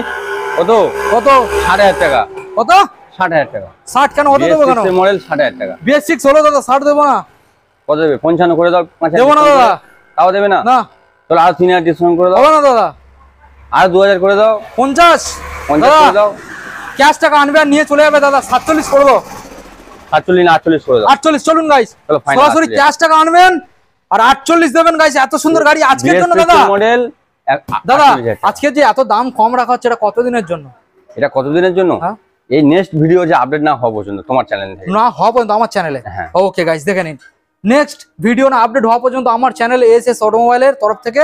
কত কত 60,000 টাকা, কত 60,000 টাকা, 60 কেন হতে দেবো কেন? মডেল 60,000 টাকা, BS6 হলো দাদা 60 দেবো না, কত দেবে? 55 করে দাও, 5,000 দেবো না দাদা, তাও দেবে না? না চলো আর 3,000 ডিসকাউন্ট করে দাও, হবে না দাদা, আর 2,000 করে দাও, 50 করে দাও, ক্যাশ টাকা আনবে আর নিয়ে চলে যাবে দাদা, 47 করে দাও, 47 না 48 করে দাও, 48 চলুন গাইস, চলো ফাইনাল সরাসরি ক্যাশ টাকা আনবেন আর 48 দেবেন গাইস। এত সুন্দর গাড়ি আজকের জন্য দাদা, মডেল দাদা আজকে যে এত দাম কম রাখা হচ্ছে এটা কতদিনের জন্য? এটা কতদিনের জন্য? হ্যাঁ এই নেক্সট ভিডিও যে আপডেট না হওয়া পর্যন্ত তোমার চ্যানেলে না হওয়া পর্যন্ত আমার চ্যানেলে, হ্যাঁ ওকে গাইস দেখে নিন, নেক্সট ভিডিও না আপডেট হওয়া পর্যন্ত আমার চ্যানেলে এসএস অটোমোবাইলের তরফ থেকে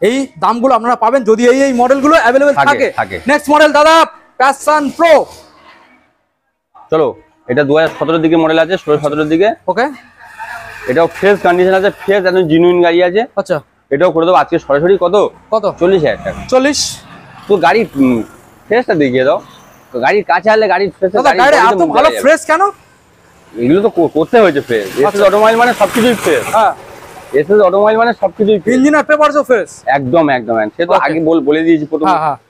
এই দামগুলো আপনারা পাবেন, যদি এই মডেলগুলো অ্যাভেলেবেল থাকে। নেক্সট মডেল দাদা প্যাশন প্রো, চলো এটা 2017 দিকে মডেল আছে, 16-17 দিকে, ওকে এটাও ফ্রেশ কন্ডিশন আছে, ফ্রেশ একদম জেনুইন গাড়ি আছে। আচ্ছা এটাও করে দেবো আজকে সরাসরি কত কত 40,000 টাকা, 40 তো গাড়ি ফ্রেশটা দেখিয়ে দাও, তো গাড়ির কাছে আনলে গাড়ির ফ্রেশ, দাদা গাড়ি এত ভালো ফ্রেশ কেন? এগুলো তো করতে হয়েছে ফ্রেশ, এসএস অটোমোবাইল মানে সবকিছুই ফ্রেশ, হ্যাঁ এসএস অটোমোবাইল মানে সবকিছুই ইঞ্জিন আর পেপারসও ফ্রেশ, একদম একদম, সে তো আগে বলে দিয়েছি প্রথম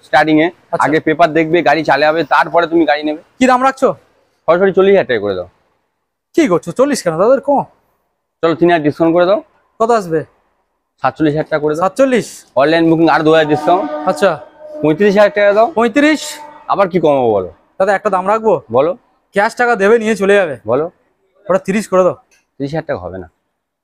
স্টার্টিং এ, আগে পেপার দেখবে, গাড়ি চালাবে, তারপরে তুমি গাড়ি নেবে। কি দাম রাখছো? সরাসরি 40,000 টাকা করে দাও। কি করছো 40 কেন দাদা কম? চলো 3,000 ডিসকাউন্ট করে দাও, কত আসবে? 47,000 টাকা করে দাও, 47 অনলাইন বুকিং আর 2,000 ডিসকাউন্ট, আচ্ছা 35,000 টাকা দাও, 35 আবার কি কমাবো বলো? দাদা একটা দাম রাখবো, বলো, ক্যাশ টাকা দেবে নিয়ে চলে যাবে, বলো, ওটা 30 করে দাও, 30,000 টাকা হবে না,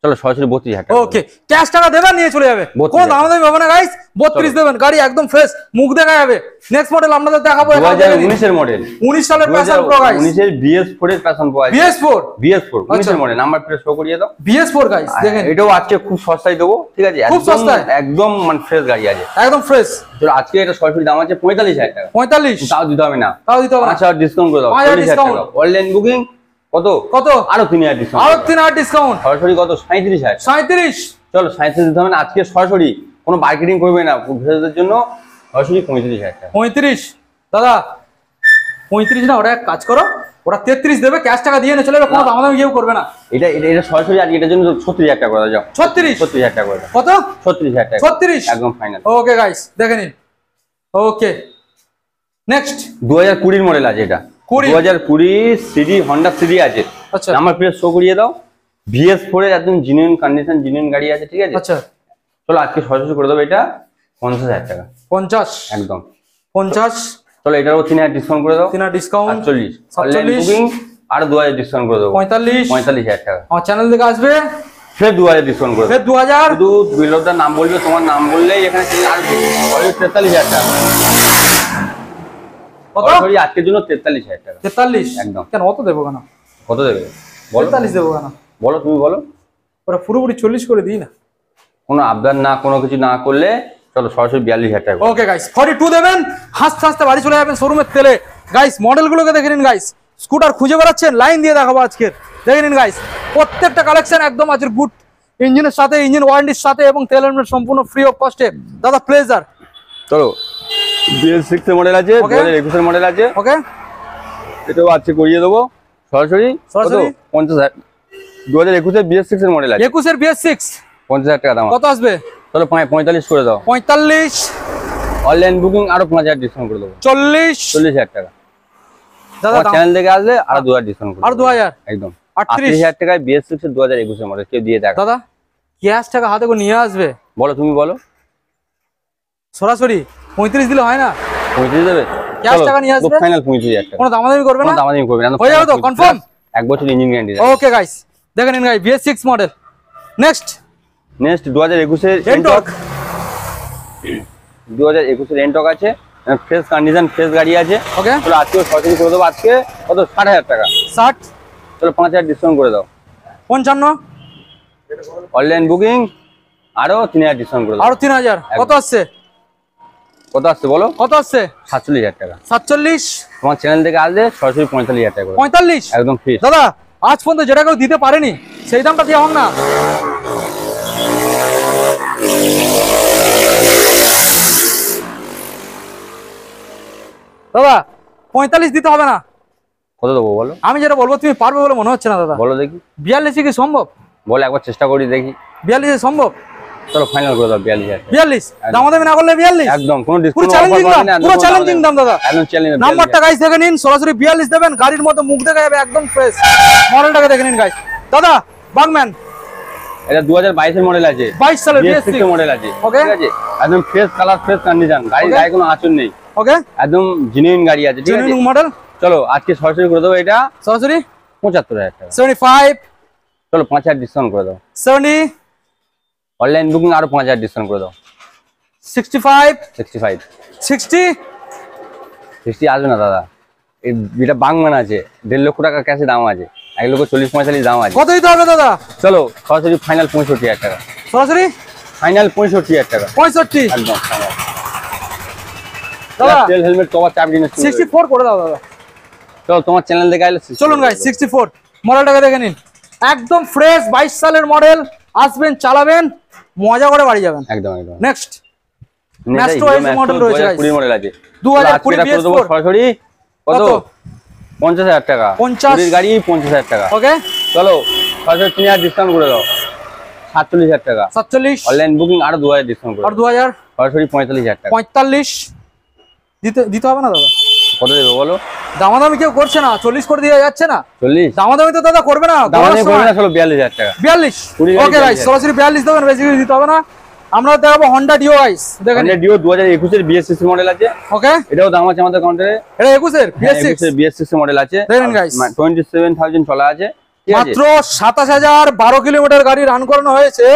চলো সরাসরি 32,000 টাকা, ওকে ক্যাশ টাকা দেবেন নিয়ে চলে যাবে, কোনো দাম দামি হবে না গাইস, 32 দেবেন, গাড়ি একদম ফ্রেশ, মুখ দেখা যাবে। নেক্সট মডেল আপনাদের দেখাবো 2019 এর মডেল, 19 সালের প্যাশন প্রো গাইস, 19 এর BS4 এর প্যাশন প্রো আছে, BS4 19 এর মডেল, নাম্বার প্লেট শো করিয়ে দাও, BS4 গাইস দেখেন, এটাও আজকে খুব সস্তায় দেবো, ঠিক আছে, খুব সস্তায়, একদম মানে ফ্রেশ গাড়ি আছে, একদম ফ্রেশ। চলো আজকে এটা সরাসরি দাম আছে 45,000 টাকা, 45 তাও দিতে হবে না, তাও দিতে হবে না, 5,000 ডিসকাউন্ট করে দাও, 40,000 টাকা, অনলাইন বুকিং কত কত আরো 3,000 ডিসকাউন্ট, আরো 3,000 ডিসকাউন্ট, সরাসরি কত 37,000, 37 চলো 37 দিতে হবে না, আজকে সরাসরি কোনো মার্কেটিং করবে না, ভিউয়ারদের জন্য সরাসরি 35,000 টাকা, 35 দাদা 35 না, ওরা এক কাজ করো, ওরা 33 দেবে, ক্যাশ টাকা দিয়ে চলে যাবে, কোনো দামাদামি কেউ করবে না, এটা সরাসরি আজকে এটার জন্য 36,000 টাকা করে দাও, যাও 36 টাকা করে দাও, কত 36,000 টাকা, 36 একদম ফাইনাল। ওকে গাইস দেখে নিন, ওকে নেক্সট 2020 এর মডেল আছে, এটা 2020 সিডি হন্ডা সিডি আছে, আচ্ছা নাম্বার প্লেট শো করিয়ে দাও, BS4 এর একদম জেনুইন কন্ডিশন, জেনুইন গাড়ি আছে, ঠিক আছে, আচ্ছা চলো আজকে সরাসরি করে দেবো এটা 50,000 টাকা, 50 একদম 50, চলো এটারও 3,000 ডিসকাউন্ট করে দাও, 3,000 ডিসকাউন্ট, 48, অনলাইন বুকিং আর 2,000 ডিসকাউন্ট করে দেবো, 45,000 টাকা, আমার চ্যানেল থেকে আসবে ফের 2,000 ডিসকাউন্ট করে ফের 2000, শুধু বিল্ডারটার নাম বলবে, তোমার নাম বললেই এখানে আর 43,000 টাকা, কত সরাসরি আজকের জন্য 43,000 টাকা, 43 একদম, কেন অত দেবো কেন? কত দেবে বলো, 43 দেবো কেন বলো, তুমি বলো, ওরা পুরোপুরি 40 করে দিই না, কোনো আবদার না, কোনো কিছু না করলে চলো সরাসরি 42,000 টাকা। ওকে গাইস 42 দেবেন, হাসতে হাসতে বাড়ি চলে যাবেন শোরুমের তেলে। গাইস মডেলগুলোকে দেখে নিন গাইস, স্কুটার খুঁজে বেড়াচ্ছেন, লাইন দিয়ে দেখাবো আজকের, দেখে নিন গাইস প্রত্যেকটা কালেকশন একদম আজকের গুড ইঞ্জিনের সাথে, ইঞ্জিন ওয়ারেন্টির সাথে এবং তেল হেলমেট সম্পূর্ণ ফ্রি অফ কস্টে দাদা, প্লেজার। চলো BS6 এর মডেল আছে, 2021 এর মডেল আছে, ওকে এটাও আজকে করিয়ে দেবো সরাসরি 50,000, 2021 এর BS6 এর মডেল আছে, 21 এর BS6 50,000 টাকা দাম, কত আসবে? চলো 45 করে দাও, 45, অনলাইন বুকিং আরো 5,000 ডিসকাউন্ট করে দেবো, 40,000 টাকা, দাদা চ্যানেল থেকে আসলে আরো 2,000 ডিসকাউন্ট করে, আর 2000 একদম 38,000 টাকায় BS6 এর 2021 এর মডেল, কেউ দিয়ে দেখ দাদা, ক্যাশ টাকা হাতে করে নিয়ে আসবে, বলো, তুমি বলো, সরাসরি 35 দিলে হয় না? 35 দেবে, ক্যাশ টাকা নিয়ে আসবে, ফাইনাল 35,000 টাকা, কোনো দামাদামি করবে না, দামাদামি করবে না, হয়ে যাবে তো কনফার্ম, 1 বছর ইঞ্জিন গ্যারান্টি। ওকে গাইস দেখেন নিন গাইস BS6 মডেল। নেক্সট 2021 এর এন্টক, 2021 এর এন্টক আছে, ফ্রেশ কন্ডিশন, ফ্রেশ গাড়ি আছে, ওকে চলো আজকে সরাসরি করে দেবো, আজকে কত 60,000 টাকা, 60, চলো 5,000 ডিসকাউন্ট করে দাও, 55 অনলাইন বুকিং আরো 3000 ডিসকাউন্ট করে দাও। আরো 3000 কত আসছে? কত আসছে বলো? কত আসছে? 47000 টাকা। 47 তোমার চ্যানেল থেকে আসলে সরাসরি 45000 টাকা করে 45 একদম ফিক্স। দাদা আজ পর্যন্ত যেটা কেউ দিতে পারেনি সেই দামটা দেওয়া হোক না। দাদা 45 দিতে হবে না। কত দেবো বলো? আমি যেটা বলবো তুমি পারবে বলে মনে হচ্ছে না দাদা। বলো দেখি। 42 কি সম্ভব? বলে একবার চেষ্টা করি দেখি। 42 সম্ভব? চলো ফাইনাল করে দাও 42000। 42 দামাদামি না করলে 42 একদম কোনো পুরো ডিসকাউন্ট চ্যালেঞ্জিং দাম, পুরো চ্যালেঞ্জিং দাম দাদা। একদম চ্যালেঞ্জ। নাম্বারটা গাইস দেখে নিন, সরাসরি 42 দেবেন, গাড়ির মতো মুখ দেখা যাবে, একদম ফ্রেশ। মডেলটাকে দেখে নিন গাইস। দাদা বাগম্যান এটা 2022 এর মডেল আছে, 22 সালের BS6 এর মডেল আছে, ওকে ঠিক আছে? একদম ফ্রেশ কালার, ফ্রেশ কন্ডিশন, গাড়ির গায়ে কোনো আঁচড় নেই, ওকে একদম জেনুইন গাড়ি আছে, ঠিক আছে? Genuine model. চলো আজকে সরাসরি করে দেবো এটা সরাসরি 75000 টাকা। 75 চলো 5000 ডিসকাউন্ট করে দাও। 70 অনলাইন বুকিং আরো 5000 ডিসকাউন্ট করে দাও। 65 65 60 60 আসবে না দাদা, এই যেটা বাংমান আছে 1.5 লক্ষ টাকা ক্যাশে দাম আছে, 1,40,45 দাম আছে। কত দিতে হবে দাদা? চলো সরাসরি ফাইনাল 65000 টাকা। সরাসরি ফাইনাল 65000 টাকা 65 একদম ফাইনাল। দাদা তেল হেলমেট কভার চাপ দিন। 64 করে দাও দাদা। চলো তোমার চ্যানেল দেখে আইলে চলুন গাইস 64 মডেলটাকে দেখে নিন, একদম ফ্রেশ 22 সালের মডেল। আসবেন, চালাবেন, মজা করে বাড়ি যাবেন। একদম একদম। নেক্সট ম্যাস্ট্রো এস মডেল রয়েছে গাইস, 2020 মডেল আছে, 2020 BS4 সরাসরি কত? 50000 টাকা। 50 গাড়ি 50000 টাকা। ওকে চলো সরাসরি 3000 ডিসকাউন্ট করে দাও, 47000 টাকা। 47 অনলাইন বুকিং আরো 2000 ডিসকাউন্ট করে আর দাও, 2000 সরাসরি 45000 টাকা। 45 দিতে হবে না দাদা? কত দেবে বলো? দামাদামি কেউ করছে না, 40 করে দিয়ে যাচ্ছে না। 40 দামাদামি তো দাদা করবে না, দামাদামি করবে না। চলো 42000 টাকা। 42 ওকে গাইস, সরাসরি 42 দেবেন, বেশি কিছু দিতে হবে না। আমরা দেখাবো হন্ডা ডিও গাইস, দেখেন হন্ডা ডিও 2021 এর BS6 মডেল আছে, ওকে এটাও দাম আছে আমাদের কাউন্টারে। এটা 21 এর BS6 মডেল আছে, দেখেন গাইস 27000 চলা আছে, ঠিক আছে? মাত্র 27000 12 কিলোমিটার গাড়ি রান করানো হয়েছে,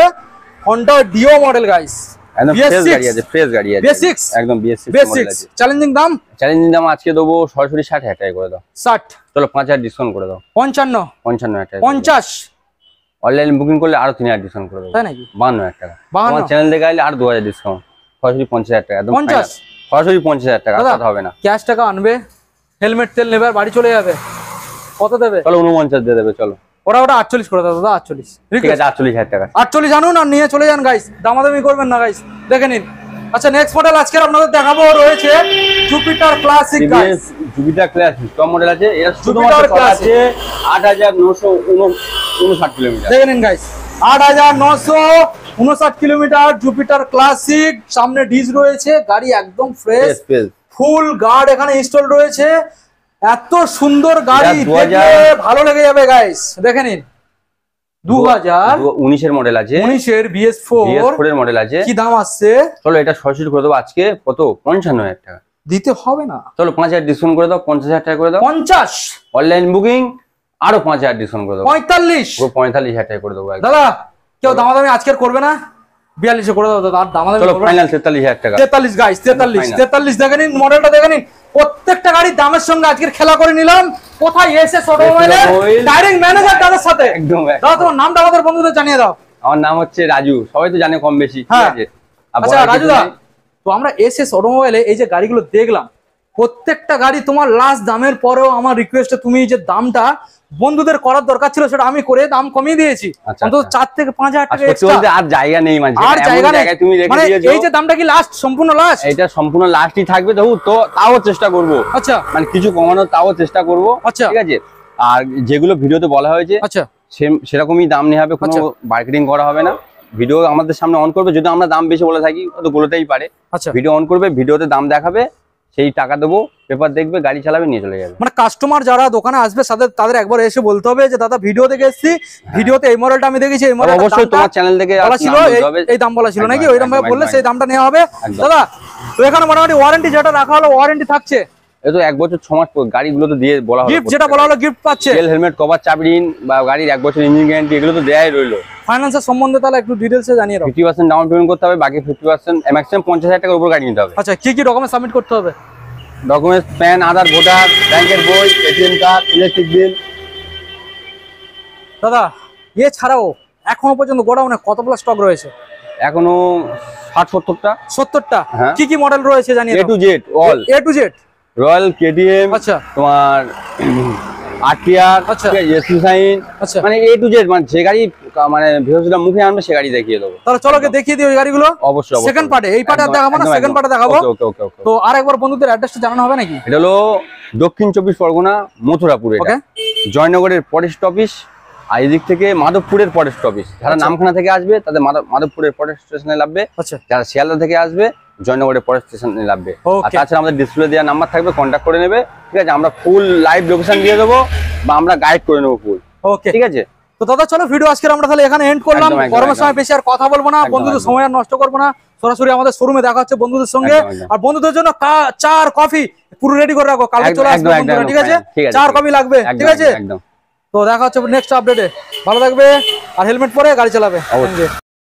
হন্ডা ডিও মডেল গাইস। একদম ফ্রেশ গাড়ি আছে, ফ্রেশ গাড়ি আছে, BS6 একদম BS6 মডেল আছে। চ্যালেঞ্জিং দাম, চ্যালেঞ্জিং দাম আজকে দেবো সরাসরি 60000 টাকা করে দাও। 60 চলো 5000 ডিসকাউন্ট করে দাও। 55 55000 টাকা। 50 অনলাইন বুকিং করলে আরো 3000 ডিসকাউন্ট করে দেবো, তাই নাকি? 52000 টাকা। 52 আমার চ্যানেল দেখে আইলে আর 2000 ডিসকাউন্ট, সরাসরি 50000 টাকা একদম 50 সরাসরি 50000 টাকা, কথা হবে না। ক্যাশ টাকা আনবে, হেলমেট তেল নেবে আর বাড়ি চলে যাবে। কত দেবে? চলো 49 দিয়ে দেবে। চলো ওটা 48 করে দাও দাদা, 48 ঠিক আছে, 48000 টাকা। 48 আনুন আর নিয়ে চলে যান গাইস, দামাদামি করবেন না গাইস, দেখে নিন। আচ্ছা নেক্সট মডেল আজকে আপনাদের দেখাবো রয়েছে Jupiter classic guys. Jupiter classic top model আছে, এটা জুপিটার শুধুমাত্র আছে 8959 কিলোমিটার। দেখে নিন গাইস, 8959 কিলোমিটার জুপিটার ক্লাসিক। সামনে ডিজ রয়েছে, গাড়ি একদম ফ্রেশ, ফুল গার্ড এখানে ইনস্টল রয়েছে। এত সুন্দর গাড়ি, দেখলে ভালো লেগে যাবে গাইস, দেখে নিন। 2019 এর মডেল আছে, 19 এর BS4 এর মডেল আছে। কি দাম আসছে? চলো এটা সরাসরি করে দেবো আজকে কত? 55000 টাকা। দিতে হবে না, চলো 5000 ডিসকাউন্ট করে দাও, 50000 টাকা করে দাও। 50 অনলাইন বুকিং আরো 5000 ডিসকাউন্ট করে দাও, 45 45000 টাকা করে দেবো একদম। দাদা কেউ দামাদামি আজকের করবে না, 42 করে দাও দাদা, আর দামাদামি চলো করবে না। ফাইনাল 43000 টাকা। 43 গাইস, 43 দেখে নিন, মডেলটা দেখে নিন। প্রত্যেকটা গাড়ির দামের সঙ্গে আজকের খেলা করে নিলাম। কোথায় এসএস অটোমোবাইলের ডাইরেক্ট ম্যানেজার দাদার সাথে। একদম দাদা তোমার নামটা আমাদের বন্ধুদের জানিয়ে দাও। আমার নাম হচ্ছে রাজু, সবাই তো জানে কম বেশি, ঠিক হ্যাঁ। আছে? আচ্ছা রাজু দা, তো আমরা এসএস অটোমোবাইলে এই যে গাড়িগুলো দেখলাম, প্রত্যেকটা গাড়ি তোমার লাস্ট দামের পরেও আমার রিকোয়েস্টে তুমি যে দামটা বন্ধুদের করার দরকার ছিল সেটা আমি করে দাম কমিয়ে দিয়েছি, অন্তত 4 থেকে 5000 টাকা এক্সট্রা। আর জায়গা নেই মানে, আর জায়গা নেই তুমি রেখে মানে দিয়েছো। এই যে দামটা কি লাস্ট, সম্পূর্ণ লাস্ট? এটা সম্পূর্ণ লাস্টই থাকবে, তো তাও চেষ্টা করব। আচ্ছা মানে কিছু কমানোর তাও চেষ্টা করব, আচ্ছা ঠিক আছে? আর যেগুলো ভিডিওতে বলা হয়েছে আচ্ছা সেরকমই দাম নেওয়া হবে, কোনো মার্কেটিং করা হবে না। ভিডিও আমাদের সামনে অন করবে, যদি আমরা দাম বেশি বলে থাকি তো বলতেই পারে। আচ্ছা ভিডিও অন করবে, ভিডিওতে দাম দেখাবে, সেই টাকা দেবো, পেপার দেখবে, গাড়ি চালাবে, নিয়ে চলে যাবে। মানে কাস্টমার যারা দোকানে আসবে তাদের একবার এসে বলতে হবে যে দাদা ভিডিও দেখে এসেছি, ভিডিওতে এই মডেলটা আমি দেখেছি, এই মডেলটা অবশ্যই তোমার চ্যানেল থেকে বলা ছিল, এই দাম বলা ছিল নাকি, ওইরকম ভাবে বললে সেই দামটা নেওয়া হবে। দাদা তো এখানে মোটামুটি ওয়ারেন্টি যেটা রাখা হলো, ওয়ারেন্টি থাকছে এই তো 1 বছর 6 মাস গাড়িগুলো তো দিয়ে বলা হলো, গিফট যেটা বলা হলো গিফট পাচ্ছে, তেল হেলমেট কভার চাবরিন বা গাড়ির 1 বছর ইঞ্জিন গ্যারান্টি, এগুলো তো দেয়াই রইলো। ফাইন্যান্সের সম্বন্ধে তাহলে একটু ডিটেইলসে জানিয়ে দাও। 50% ডাউন পেমেন্ট করতে হবে, বাকি 50% ম্যাক্সিমাম 50000 টাকার উপর গাড়ি নিতে হবে। আচ্ছা কি কি ডকুমেন্ট সাবমিট করতে হবে? ডকুমেন্টস প্যান, আধার, ভোটার, ব্যাংকের বই, এটিএম কার্ড, ইলেকট্রিক বিল। দাদা এছাড়াও এখনো পর্যন্ত গোডাউনে কত প্লাস স্টক রয়েছে? এখনো 60-70টা। 70টা। হ্যাঁ। কি কি মডেল রয়েছে জানিয়ে A to Z all. A to Z royal, KTM, আচ্ছা তোমার আরটিআর, আচ্ছা। এসি সাইন, আচ্ছা মানে A to Z, মানে যে গাড়ি মানে ভেবেছিলাম মুখে আনবে সে গাড়ি দেখিয়ে দেবো। তাহলে চলো দেখিয়ে দিই ওই গাড়িগুলো। অবশ্যই অবশ্যই। সেকেন্ড পার্টে, এই পার্টে দেখাবো না, সেকেন্ড পার্টে দেখাবো। ওকে ওকে ওকে। তো আরেকবার বন্ধুদের অ্যাড্রেসটা জানানো হবে নাকি? এটা হলো দক্ষিণ 24 পরগনা, মথুরাপুরে। ওকে। জয়নগরের ফরেস্ট অফিস, আর এদিক থেকে মাধবপুরের ফরেস্ট অফিস। যারা নামখানা থেকে আসবে তাদের মাধবপুরের ফরেস্ট স্টেশনে নামবে। আচ্ছা যারা শিয়ালদা থেকে আসবে জয়নগরের ফরেস্ট স্টেশনে নামবে। আর ওকে। তাছাড়া আমাদের ডিসপ্লে দেওয়া নাম্বার থাকবে, কন্ট্যাক্ট করে নেবে। ঠিক আছে, আমরা ফুল লাইভ লোকেশন দিয়ে দেবো বা আমরা গাইড করে নেবো ফুল। ওকে ঠিক আছে। তো দাদা চলো ভিডিও আজকে আমরা তাহলে এখানে এন্ড করলাম। একদম, একদম, গরমের একদম। সময় বেশি আর কথা বলবো না, একদম, বন্ধুদের একদম। সময় আর নষ্ট করবো না, সরাসরি আমাদের শোরুমে দেখা হচ্ছে বন্ধুদের সঙ্গে। একদম, একদম। আর বন্ধুদের জন্য চা আর কফি পুরো রেডি করে রাখো, কালকে একদম, চলে আসবে একদম, বন্ধুরা। একদম, ঠিক আছে, ঠিক আছে, চা আর ঠিক কফি লাগবে। ঠিক একদম, আছে, একদম। তো দেখা হচ্ছে নেক্সট আপডেটে। ভালো থাকবে আর হেলমেট পরে গাড়ি চালাবে। অবশ্যই।